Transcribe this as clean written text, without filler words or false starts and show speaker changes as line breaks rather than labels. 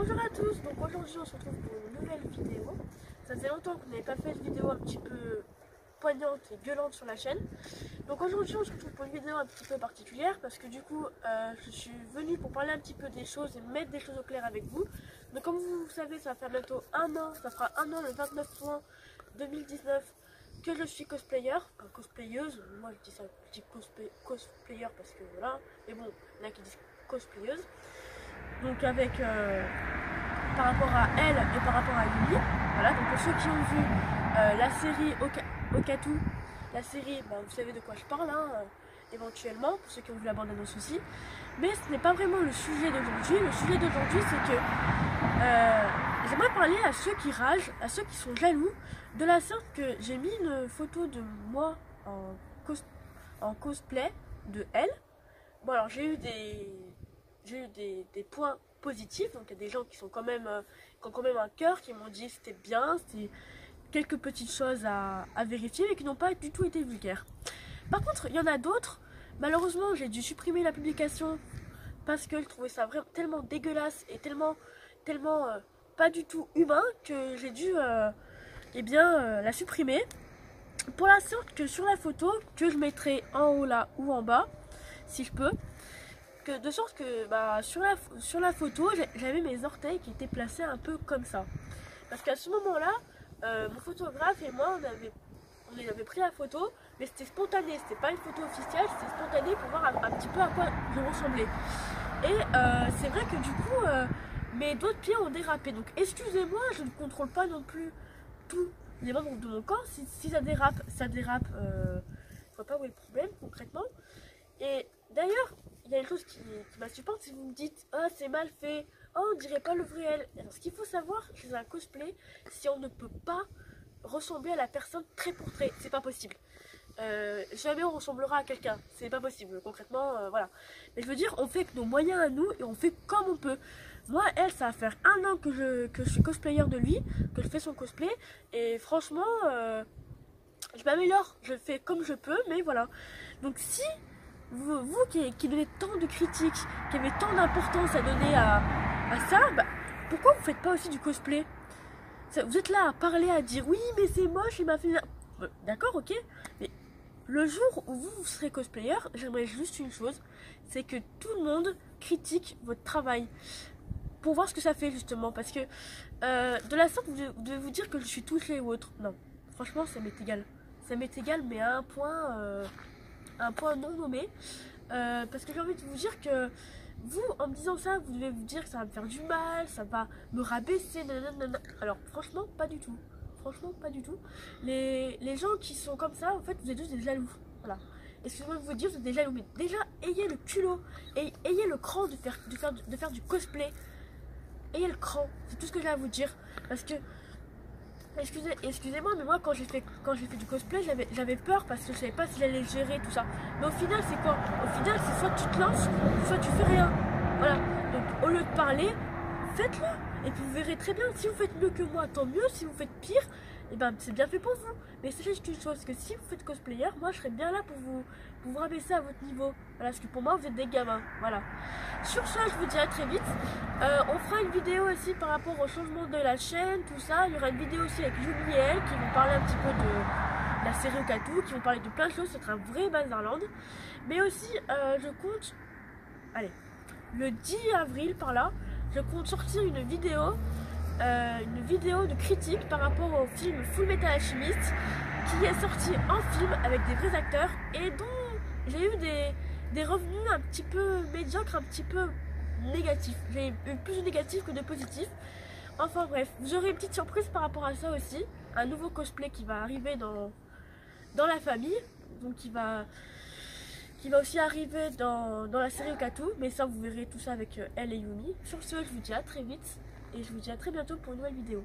Bonjour à tous, donc aujourd'hui on se retrouve pour une nouvelle vidéo. Ça faisait longtemps qu'on n'avait pas fait une vidéo un petit peu poignante et gueulante sur la chaîne. Donc aujourd'hui on se retrouve pour une vidéo un petit peu particulière parce que du coup je suis venue pour parler un petit peu des choses et mettre des choses au clair avec vous. Donc comme vous savez, ça va faire bientôt un an, ça fera un an le 29 juin 2019 que je suis cosplayer, enfin cosplayeuse. Moi je dis ça, je dis cosplayer parce que voilà, mais bon, il y en a qui disent cosplayeuse. Donc avec par rapport à elle et par rapport à Yumi, voilà. Donc pour ceux qui ont vu la série Okatu, la série, bah, vous savez de quoi je parle, hein, éventuellement, pour ceux qui ont vu la bande-annonce aussi. Mais ce n'est pas vraiment le sujet d'aujourd'hui. Le sujet d'aujourd'hui, c'est que j'aimerais parler à ceux qui ragent, à ceux qui sont jaloux, de la sorte que j'ai mis une photo de moi en cosplay de elle. Bon alors j'ai eu des points positifs, donc il y a des gens qui sont quand même qui ont quand même un cœur, qui m'ont dit c'était bien, c'était quelques petites choses à vérifier, mais qui n'ont pas du tout été vulgaires. Par contre, il y en a d'autres, malheureusement j'ai dû supprimer la publication parce que je trouvais ça vraiment tellement dégueulasse et tellement pas du tout humain que j'ai dû la supprimer. Pour la sorte que sur la photo, que je mettrai en haut là ou en bas, si je peux, de sorte que bah, sur la photo, j'avais mes orteils qui étaient placés un peu comme ça. Parce qu'à ce moment-là, mon photographe et moi, on avait pris la photo, mais c'était spontané, c'était pas une photo officielle, c'était spontané pour voir un petit peu à quoi je ressemblais. Et c'est vrai que du coup, mes doigts de pied ont dérapé. Donc excusez-moi, je ne contrôle pas non plus tous les membres de mon corps. Si ça dérape, ça dérape. Je vois pas où est le problème concrètement. Et d'ailleurs, il y a une chose qui m'insupporte, si vous me dites ah c'est mal fait, oh on dirait pas le vrai elle. Alors ce qu'il faut savoir chez un cosplay, si on ne peut pas ressembler à la personne trait pour trait, c'est pas possible. Jamais on ressemblera à quelqu'un, c'est pas possible concrètement, voilà. Mais je veux dire, on fait avec nos moyens à nous et on fait comme on peut. Moi, elle, ça va faire un an que je suis cosplayer de lui, que je fais son cosplay, et franchement, je m'améliore, je fais comme je peux, mais voilà. Donc si vous qui donnez tant de critiques, qui avez tant d'importance à donner à ça, bah, pourquoi vous faites pas aussi du cosplay? Vous êtes là à parler, à dire oui mais c'est moche, il m'a fait... D'accord, ok, mais le jour où vous serez cosplayer, j'aimerais juste une chose, c'est que tout le monde critique votre travail pour voir ce que ça fait justement, parce que de la sorte vous devez vous dire que je suis touchée ou autre. Non, franchement ça m'est égal, mais à un point non nommé, parce que j'ai envie de vous dire que vous, en me disant ça, vous devez vous dire que ça va me faire du mal, ça va me rabaisser, nanana. Alors franchement pas du tout, les gens qui sont comme ça, en fait vous êtes juste des jaloux, voilà. Excusez-moi de vous dire, vous êtes des jaloux, mais déjà ayez le culot et ayez le cran de faire du cosplay, ayez le cran, c'est tout ce que j'ai à vous dire, parce que excusez-moi, mais moi quand j'ai fait du cosplay, j'avais peur parce que je savais pas si j'allais gérer tout ça. Mais au final, c'est quoi? Au final, c'est soit tu te lances, soit tu fais rien. Voilà. Donc au lieu de parler, faites-le. Et puis vous verrez très bien. Si vous faites mieux que moi, tant mieux. Si vous faites pire, et ben c'est bien fait pour vous. Mais sachez juste une chose, que si vous faites cosplayer, moi je serais bien là pour vous rabaisser à votre niveau. Voilà, parce que pour moi vous êtes des gamins. Voilà. Sur ce, je vous dis à très vite. On fera une vidéo aussi par rapport au changement de la chaîne, tout ça. Il y aura une vidéo aussi avec Yumi et elle qui vont parler un petit peu de la série Okatu, qui vont parler de plein de choses. Ce sera un vrai Bazarland. Mais aussi, je compte, allez, le 10 avril par là, je compte sortir une vidéo de critique par rapport au film Full Metal Alchemist, qui est sorti en film avec des vrais acteurs et dont j'ai eu des revenus un petit peu médiocres, un petit peu négatifs. J'ai eu plus de négatifs que de positifs. Enfin bref, vous aurez une petite surprise par rapport à ça aussi. Un nouveau cosplay qui va arriver dans la famille, donc qui va aussi arriver dans la série Okatu, mais ça vous verrez tout ça avec elle et Yumi. Sur ce, je vous dis à très vite et je vous dis à très bientôt pour une nouvelle vidéo.